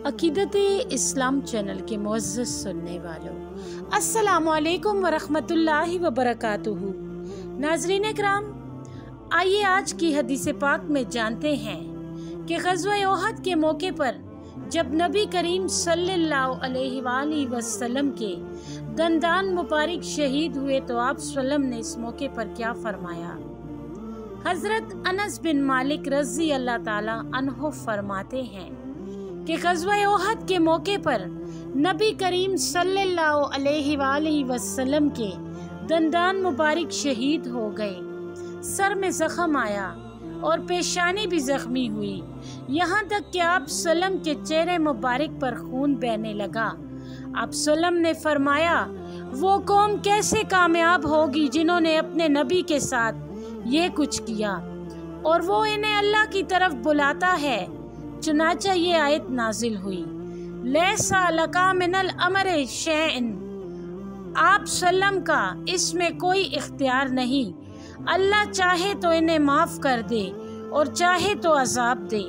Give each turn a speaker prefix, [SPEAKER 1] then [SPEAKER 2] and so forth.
[SPEAKER 1] अकीदत इस्लाम चैनल के मुअज़्ज़ज़ सुनने वालों, अस्सलामुअलैकुम वरहमतुल्लाहि वबरकातुहू। नाज़रीन इकराम, आइए आज की हदीस पाक में जानते हैं कि ग़ज़वा ओहद के मौके पर जब नबी करीम सल्लल्लाहु अलैहि वसल्लम के दंदान मुबारक शहीद हुए तो आप सल्लम ने इस मौके पर क्या फरमाया। हज़रत अनस बिन मालिक रज़ी अल्लाह ताला अन्हो फरमाते हैं कि ग़ज़वा ओहद के मौके पर नबी करीम सल्लल्लाहु अलैहि वसल्लम के दंदान मुबारक शहीद हो गए। सर में ज़ख्म आया और पेशानी भी ज़ख्मी हुई, यहाँ तक कि आप सल्लम के चेहरे मुबारक पर खून बहने लगा। आप सल्लम ने फरमाया, वो कौम कैसे कामयाब होगी जिन्होंने अपने नबी के साथ ये कुछ किया और वो इन्हें अल्लाह की तरफ बुलाता है। चुनाचा ये आयत नाजिल हुई, लैसा लका मिनल अमर शैअन, आप सल्लम का इसमें कोई इख्तियार नहीं। अल्लाह चाहे तो इन्हें माफ़ कर दे और चाहे तो अजाब दे।